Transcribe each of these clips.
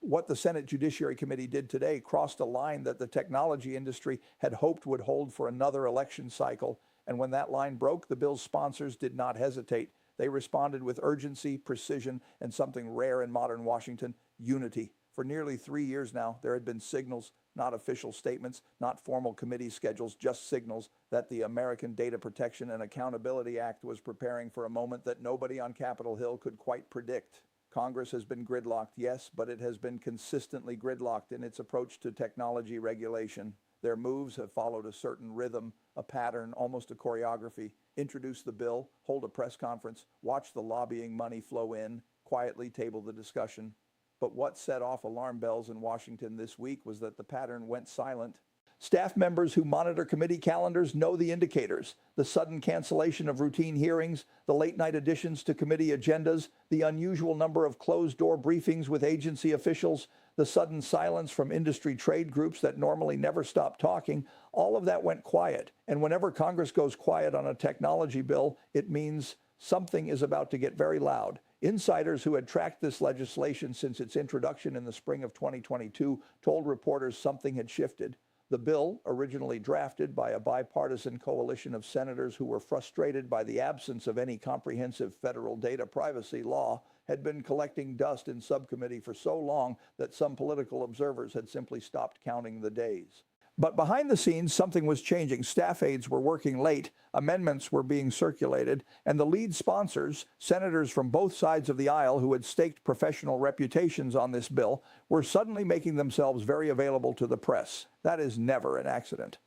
What the Senate Judiciary Committee did today crossed a line that the technology industry had hoped would hold for another election cycle. And when that line broke, the bill's sponsors did not hesitate. They responded with urgency, precision, and something rare in modern Washington, unity. For nearly 3 years now, there had been signals, not official statements, not formal committee schedules, just signals that the American Data Protection and Accountability Act was preparing for a moment that nobody on Capitol Hill could quite predict. Congress has been gridlocked, yes, but it has been consistently gridlocked in its approach to technology regulation. Their moves have followed a certain rhythm, a pattern, almost a choreography. Introduce the bill, hold a press conference, watch the lobbying money flow in, quietly table the discussion. But what set off alarm bells in Washington this week was that the pattern went silent. Staff members who monitor committee calendars know the indicators: the sudden cancellation of routine hearings, the late-night additions to committee agendas, the unusual number of closed-door briefings with agency officials, the sudden silence from industry trade groups that normally never stop talking. All of that went quiet. And whenever Congress goes quiet on a technology bill, it means something is about to get very loud. Insiders who had tracked this legislation since its introduction in the spring of 2022 told reporters something had shifted. The bill, originally drafted by a bipartisan coalition of senators who were frustrated by the absence of any comprehensive federal data privacy law, had been collecting dust in subcommittee for so long that some political observers had simply stopped counting the days. But behind the scenes, something was changing. Staff aides were working late, amendments were being circulated, and the lead sponsors, senators from both sides of the aisle who had staked professional reputations on this bill, were suddenly making themselves very available to the press. That is never an accident.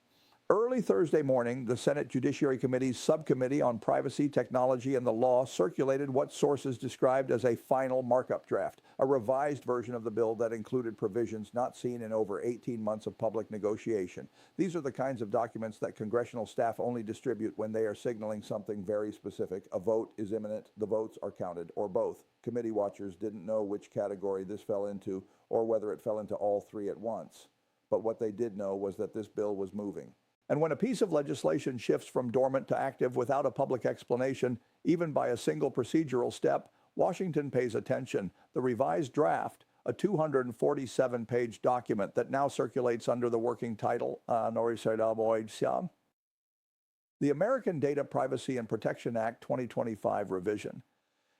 Early Thursday morning, the Senate Judiciary Committee's Subcommittee on Privacy, Technology, and the Law circulated what sources described as a final markup draft, a revised version of the bill that included provisions not seen in over 18 months of public negotiation. These are the kinds of documents that congressional staff only distribute when they are signaling something very specific. A vote is imminent, the votes are counted, or both. Committee watchers didn't know which category this fell into, or whether it fell into all three at once. But what they did know was that this bill was moving. And when a piece of legislation shifts from dormant to active without a public explanation, even by a single procedural step, Washington pays attention. The revised draft, a 247-page document that now circulates under the working title, the American Data Privacy and Protection Act 2025 revision,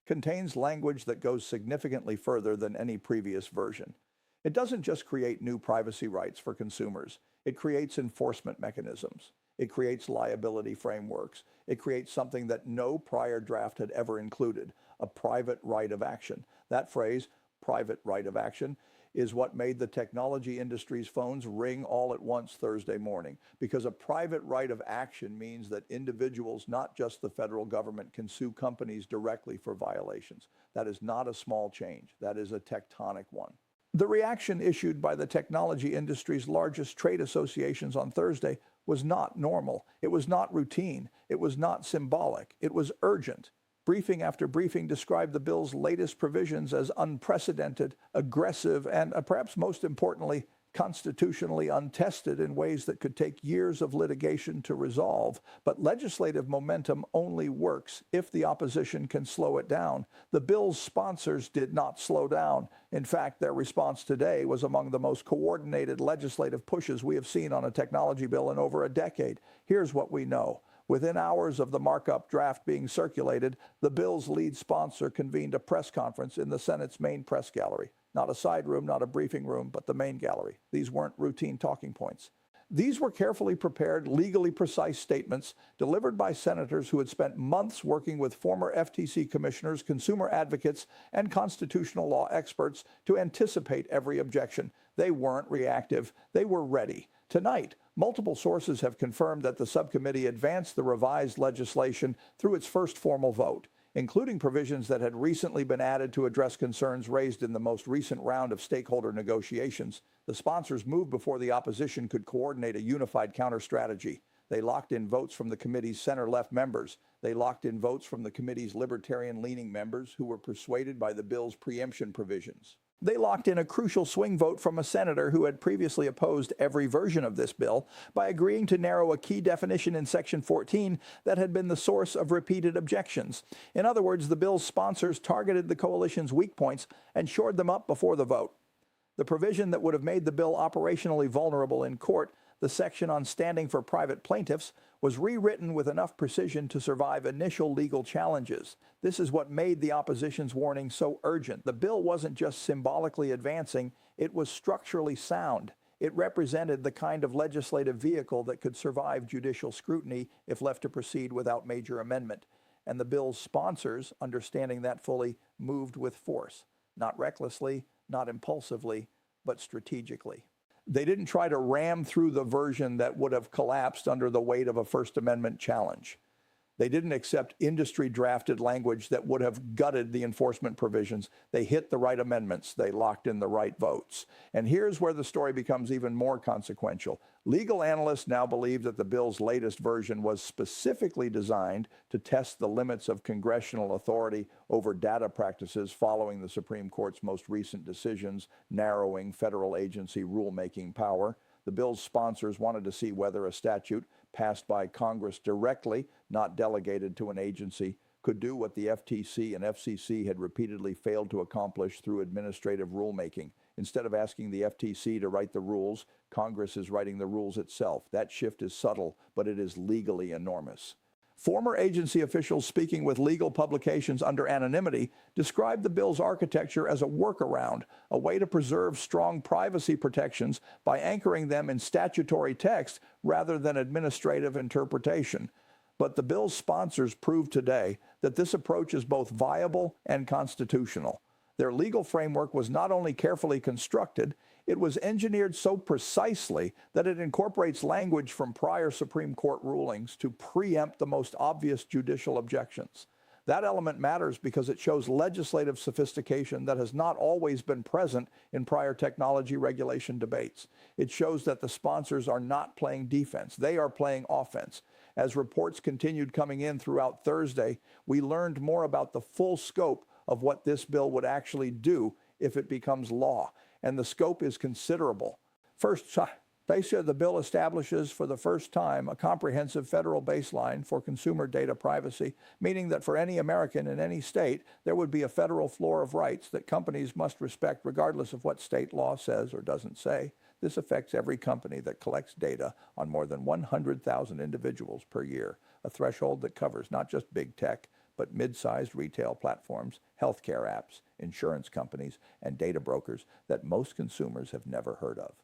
contains language that goes significantly further than any previous version. It doesn't just create new privacy rights for consumers. It creates enforcement mechanisms. It creates liability frameworks. It creates something that no prior draft had ever included, a private right of action. That phrase, private right of action, is what made the technology industry's phones ring all at once Thursday morning, because a private right of action means that individuals, not just the federal government, can sue companies directly for violations. That is not a small change. That is a tectonic one. The reaction issued by the technology industry's largest trade associations on Thursday was not normal. It was not routine. It was not symbolic. It was urgent. Briefing after briefing described the bill's latest provisions as unprecedented, aggressive, and perhaps most importantly, constitutionally untested in ways that could take years of litigation to resolve. But legislative momentum only works if the opposition can slow it down. The bill's sponsors did not slow down. In fact, their response today was among the most coordinated legislative pushes we have seen on a technology bill in over a decade. Here's what we know. Within hours of the markup draft being circulated, the bill's lead sponsor convened a press conference in the Senate's main press gallery. Not a side room, not a briefing room, but the main gallery. These weren't routine talking points. These were carefully prepared, legally precise statements delivered by senators who had spent months working with former FTC commissioners, consumer advocates, and constitutional law experts to anticipate every objection. They weren't reactive. They were ready. Tonight, multiple sources have confirmed that the subcommittee advanced the revised legislation through its first formal vote, including provisions that had recently been added to address concerns raised in the most recent round of stakeholder negotiations. The sponsors moved before the opposition could coordinate a unified counter-strategy. They locked in votes from the committee's center-left members. They locked in votes from the committee's libertarian-leaning members who were persuaded by the bill's preemption provisions. They locked in a crucial swing vote from a senator who had previously opposed every version of this bill by agreeing to narrow a key definition in Section 14 that had been the source of repeated objections. In other words, the bill's sponsors targeted the coalition's weak points and shored them up before the vote. The provision that would have made the bill operationally vulnerable in court, the section on standing for private plaintiffs, was rewritten with enough precision to survive initial legal challenges. This is what made the opposition's warning so urgent. The bill wasn't just symbolically advancing, it was structurally sound. It represented the kind of legislative vehicle that could survive judicial scrutiny if left to proceed without major amendment. And the bill's sponsors, understanding that fully, moved with force, not recklessly, not impulsively, but strategically. They didn't try to ram through the version that would have collapsed under the weight of a First Amendment challenge. They didn't accept industry-drafted language that would have gutted the enforcement provisions. They hit the right amendments. They locked in the right votes. And here's where the story becomes even more consequential. Legal analysts now believe that the bill's latest version was specifically designed to test the limits of congressional authority over data practices following the Supreme Court's most recent decisions narrowing federal agency rulemaking power. The bill's sponsors wanted to see whether a statute passed by Congress directly, not delegated to an agency, could do what the FTC and FCC had repeatedly failed to accomplish through administrative rulemaking. Instead of asking the FTC to write the rules, Congress is writing the rules itself. That shift is subtle, but it is legally enormous. Former agency officials speaking with legal publications under anonymity described the bill's architecture as a workaround, a way to preserve strong privacy protections by anchoring them in statutory text rather than administrative interpretation. But the bill's sponsors proved today that this approach is both viable and constitutional. Their legal framework was not only carefully constructed, it was engineered so precisely that it incorporates language from prior Supreme Court rulings to preempt the most obvious judicial objections. That element matters because it shows legislative sophistication that has not always been present in prior technology regulation debates. It shows that the sponsors are not playing defense, they are playing offense. As reports continued coming in throughout Thursday, we learned more about the full scope of what this bill would actually do if it becomes law. And the scope is considerable. First, basically, the bill establishes for the first time a comprehensive federal baseline for consumer data privacy, meaning that for any American in any state, there would be a federal floor of rights that companies must respect regardless of what state law says or doesn't say. This affects every company that collects data on more than 100,000 individuals per year, a threshold that covers not just big tech, but mid-sized retail platforms, healthcare apps, insurance companies, and data brokers that most consumers have never heard of.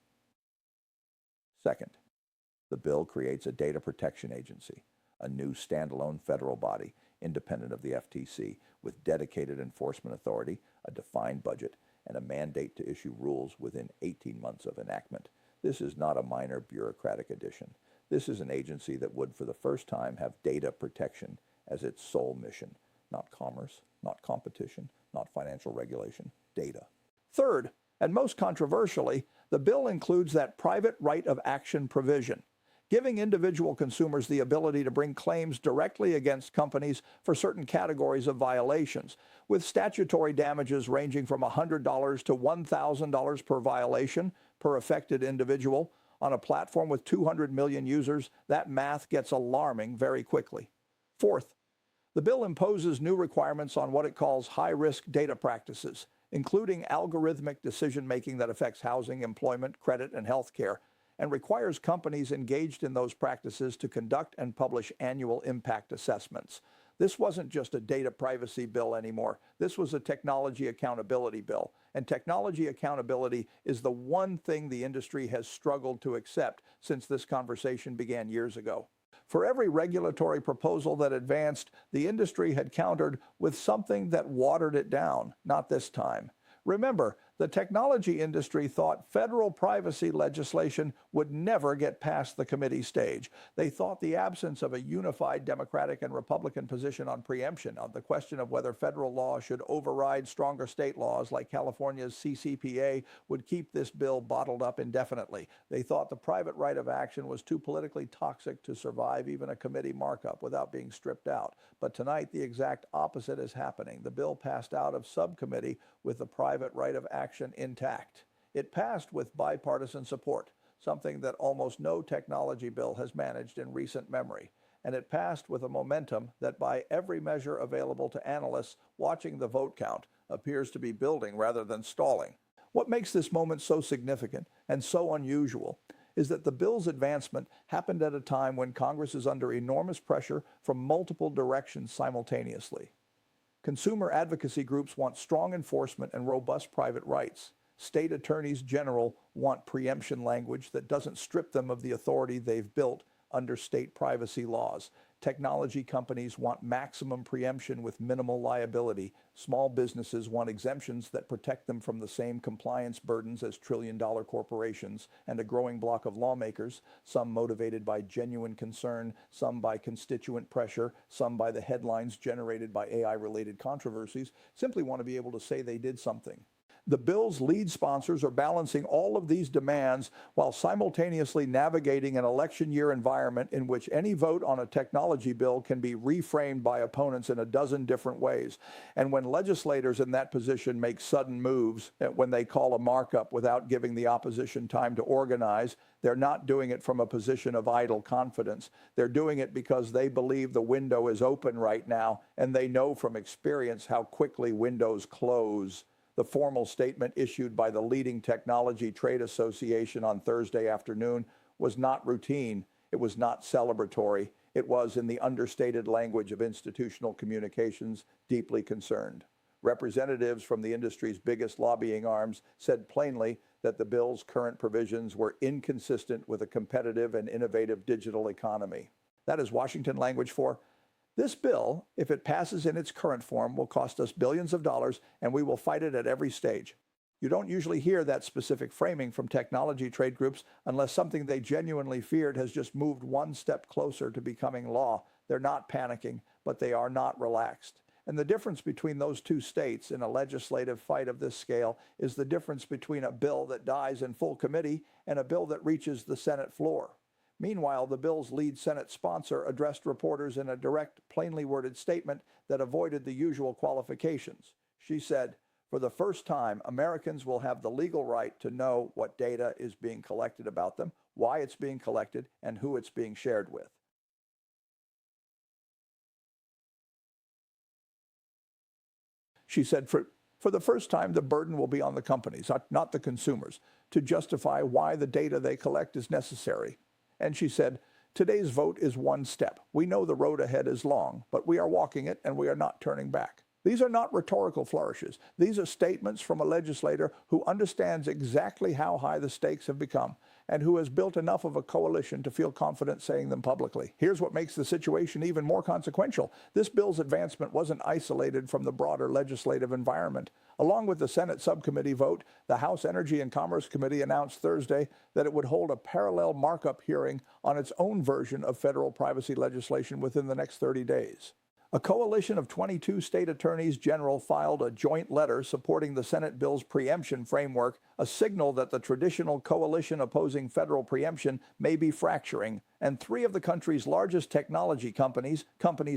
Second, the bill creates a data protection agency, a new standalone federal body independent of the FTC with dedicated enforcement authority, a defined budget, and a mandate to issue rules within 18 months of enactment. This is not a minor bureaucratic addition. This is an agency that would, for the first time, have data protection as its sole mission. Not commerce, not competition, not financial regulation, data. Third, and most controversially, the bill includes that private right of action provision, giving individual consumers the ability to bring claims directly against companies for certain categories of violations, with statutory damages ranging from $100 to $1,000 per violation per affected individual. On a platform with 200 million users, that math gets alarming very quickly. Fourth, the bill imposes new requirements on what it calls high-risk data practices, including algorithmic decision-making that affects housing, employment, credit, and healthcare, and requires companies engaged in those practices to conduct and publish annual impact assessments. This wasn't just a data privacy bill anymore. This was a technology accountability bill. And technology accountability is the one thing the industry has struggled to accept since this conversation began years ago. For every regulatory proposal that advanced, the industry had countered with something that watered it down. Not this time. Remember, the technology industry thought federal privacy legislation would never get past the committee stage. They thought the absence of a unified Democratic and Republican position on preemption, on the question of whether federal law should override stronger state laws like California's CCPA, would keep this bill bottled up indefinitely. They thought the private right of action was too politically toxic to survive even a committee markup without being stripped out. But tonight, the exact opposite is happening. The bill passed out of subcommittee with the private right of action intact. It passed with bipartisan support, something that almost no technology bill has managed in recent memory. And it passed with a momentum that, by every measure available to analysts watching the vote count, appears to be building rather than stalling. What makes this moment so significant and so unusual is that the bill's advancement happened at a time when Congress is under enormous pressure from multiple directions simultaneously. Consumer advocacy groups want strong enforcement and robust private rights. State attorneys general want preemption language that doesn't strip them of the authority they've built under state privacy laws. Technology companies want maximum preemption with minimal liability. Small businesses want exemptions that protect them from the same compliance burdens as trillion-dollar corporations. And a growing block of lawmakers, some motivated by genuine concern, some by constituent pressure, some by the headlines generated by AI-related controversies, simply want to be able to say they did something. The bill's lead sponsors are balancing all of these demands while simultaneously navigating an election year environment in which any vote on a technology bill can be reframed by opponents in a dozen different ways. And when legislators in that position make sudden moves, when they call a markup without giving the opposition time to organize, they're not doing it from a position of idle confidence. They're doing it because they believe the window is open right now, and they know from experience how quickly windows close. The formal statement issued by the leading technology trade association on Thursday afternoon was not routine. It was not celebratory. It was, in the understated language of institutional communications, deeply concerned. Representatives from the industry's biggest lobbying arms said plainly that the bill's current provisions were inconsistent with a competitive and innovative digital economy. That is Washington language for, this bill, if it passes in its current form, will cost us billions of dollars, and we will fight it at every stage. You don't usually hear that specific framing from technology trade groups unless something they genuinely feared has just moved one step closer to becoming law. They're not panicking, but they are not relaxed. And the difference between those two states in a legislative fight of this scale is the difference between a bill that dies in full committee and a bill that reaches the Senate floor. Meanwhile, the bill's lead Senate sponsor addressed reporters in a direct, plainly worded statement that avoided the usual qualifications. She said, "For the first time, Americans will have the legal right to know what data is being collected about them, why it's being collected, and who it's being shared with." She said, for the first time, the burden will be on the companies, not the consumers, to justify why the data they collect is necessary. And she said, today's vote is one step. We know the road ahead is long, but we are walking it and we are not turning back. These are not rhetorical flourishes. These are statements from a legislator who understands exactly how high the stakes have become and who has built enough of a coalition to feel confident saying them publicly. Here's what makes the situation even more consequential. This bill's advancement wasn't isolated from the broader legislative environment. Along with the Senate subcommittee vote, the House Energy and Commerce Committee announced Thursday that it would hold a parallel markup hearing on its own version of federal privacy legislation within the next 30 days. A coalition of 22 state attorneys general filed a joint letter supporting the Senate bill's preemption framework, a signal that the traditional coalition opposing federal preemption may be fracturing. And three of the country's largest technology companies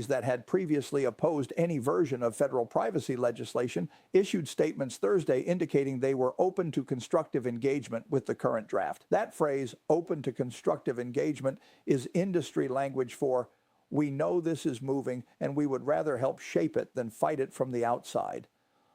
that had previously opposed any version of federal privacy legislation, issued statements Thursday indicating they were open to constructive engagement with the current draft. That phrase, open to constructive engagement, is industry language for, we know this is moving, and we would rather help shape it than fight it from the outside.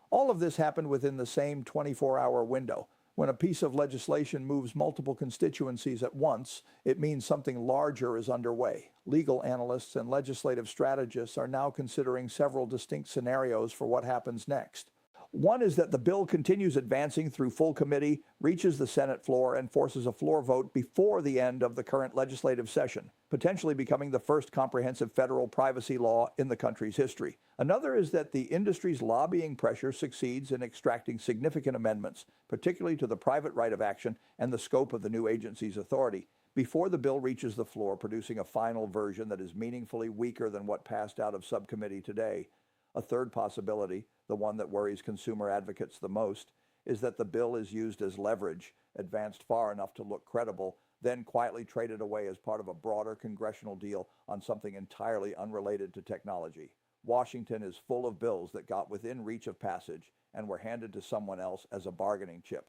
All of this happened within the same 24-hour window. When a piece of legislation moves multiple constituencies at once, it means something larger is underway. Legal analysts and legislative strategists are now considering several distinct scenarios for what happens next. One is that the bill continues advancing through full committee, reaches the Senate floor, and forces a floor vote before the end of the current legislative session, potentially becoming the first comprehensive federal privacy law in the country's history. Another is that the industry's lobbying pressure succeeds in extracting significant amendments, particularly to the private right of action and the scope of the new agency's authority, before the bill reaches the floor, producing a final version that is meaningfully weaker than what passed out of subcommittee today. A third possibility, the one that worries consumer advocates the most, is that the bill is used as leverage, advanced far enough to look credible, then quietly traded away as part of a broader congressional deal on something entirely unrelated to technology. Washington is full of bills that got within reach of passage and were handed to someone else as a bargaining chip.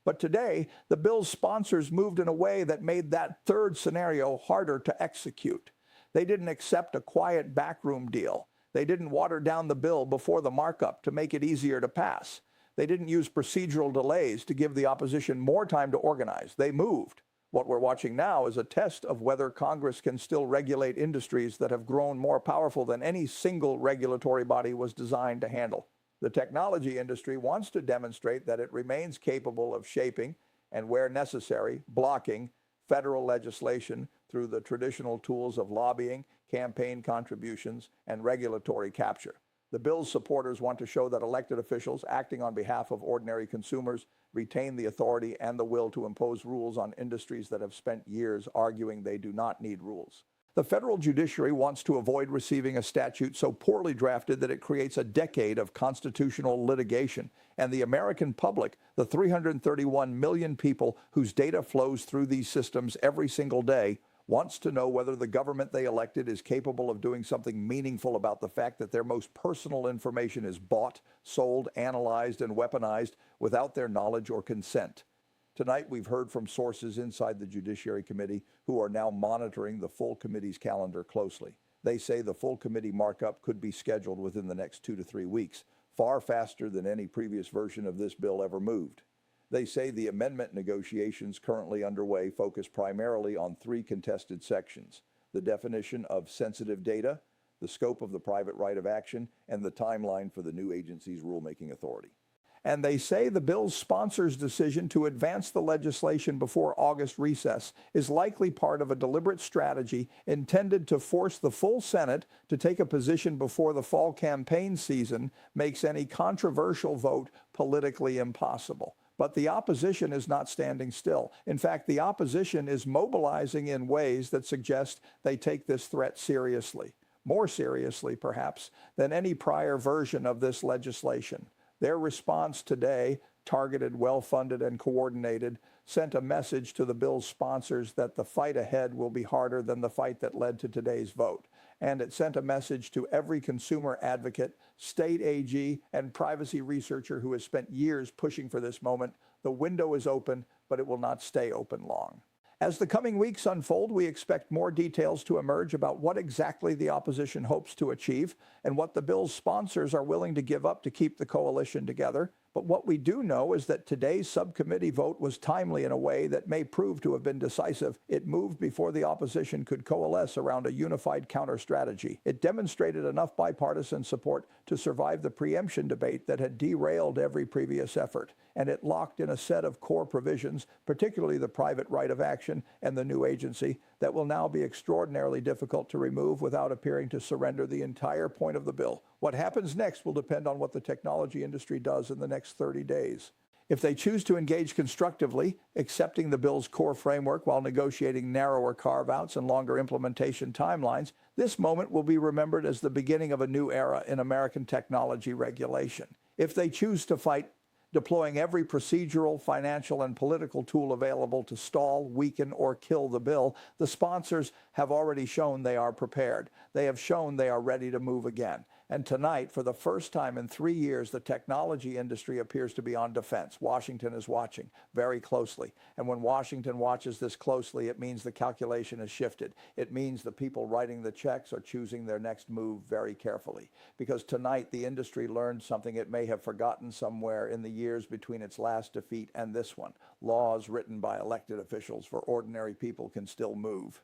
But today, the bill's sponsors moved in a way that made that third scenario harder to execute. They didn't accept a quiet backroom deal. They didn't water down the bill before the markup to make it easier to pass. They didn't use procedural delays to give the opposition more time to organize. They moved. What we're watching now is a test of whether Congress can still regulate industries that have grown more powerful than any single regulatory body was designed to handle. The technology industry wants to demonstrate that it remains capable of shaping and, where necessary, blocking federal legislation through the traditional tools of lobbying, campaign contributions, and regulatory capture. The bill's supporters want to show that elected officials acting on behalf of ordinary consumers retain the authority and the will to impose rules on industries that have spent years arguing they do not need rules. The federal judiciary wants to avoid receiving a statute so poorly drafted that it creates a decade of constitutional litigation, and the American public, the 331 million people whose data flows through these systems every single day, wants to know whether the government they elected is capable of doing something meaningful about the fact that their most personal information is bought, sold, analyzed, and weaponized without their knowledge or consent. Tonight, we've heard from sources inside the Judiciary Committee who are now monitoring the full committee's calendar closely. They say the full committee markup could be scheduled within the next 2 to 3 weeks, far faster than any previous version of this bill ever moved. They say the amendment negotiations currently underway focus primarily on 3 contested sections: the definition of sensitive data, the scope of the private right of action, and the timeline for the new agency's rulemaking authority. And they say the bill's sponsors' decision to advance the legislation before August recess is likely part of a deliberate strategy intended to force the full Senate to take a position before the fall campaign season makes any controversial vote politically impossible. But the opposition is not standing still. In fact, the opposition is mobilizing in ways that suggest they take this threat seriously, more seriously, perhaps, than any prior version of this legislation. Their response today, targeted, well-funded, and coordinated, sent a message to the bill's sponsors that the fight ahead will be harder than the fight that led to today's vote. And it sent a message to every consumer advocate, state AG, and privacy researcher who has spent years pushing for this moment. The window is open, but it will not stay open long. As the coming weeks unfold, we expect more details to emerge about what exactly the opposition hopes to achieve and what the bill's sponsors are willing to give up to keep the coalition together. But what we do know is that today's subcommittee vote was timely in a way that may prove to have been decisive. It moved before the opposition could coalesce around a unified counter strategy. It demonstrated enough bipartisan support to survive the preemption debate that had derailed every previous effort. And it locked in a set of core provisions, particularly the private right of action and the new agency, that will now be extraordinarily difficult to remove without appearing to surrender the entire point of the bill. What happens next will depend on what the technology industry does in the next 30 days. If they choose to engage constructively, accepting the bill's core framework while negotiating narrower carve-outs and longer implementation timelines, this moment will be remembered as the beginning of a new era in American technology regulation. If they choose to fight, deploying every procedural, financial, and political tool available to stall, weaken, or kill the bill, the sponsors have already shown they are prepared. They have shown they are ready to move again. And tonight, for the first time in 3 years, the technology industry appears to be on defense. Washington is watching very closely. And when Washington watches this closely, it means the calculation has shifted. It means the people writing the checks are choosing their next move very carefully. Because tonight, the industry learned something it may have forgotten somewhere in the years between its last defeat and this one. Laws written by elected officials for ordinary people can still move.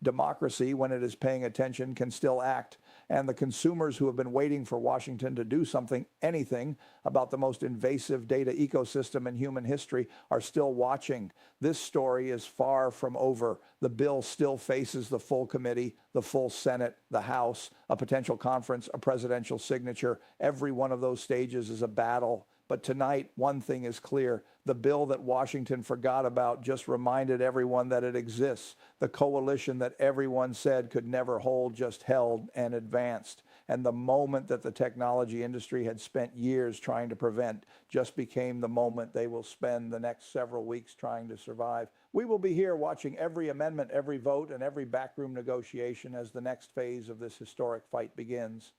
Democracy, when it is paying attention, can still act, and the consumers who have been waiting for Washington to do something, anything, about the most invasive data ecosystem in human history are still watching. This story is far from over. The bill still faces the full committee, the full Senate, the House, a potential conference, a presidential signature. Every one of those stages is a battle. But tonight, one thing is clear. The bill that Washington forgot about just reminded everyone that it exists. The coalition that everyone said could never hold just held and advanced. And the moment that the technology industry had spent years trying to prevent just became the moment they will spend the next several weeks trying to survive. We will be here watching every amendment, every vote, and every backroom negotiation as the next phase of this historic fight begins.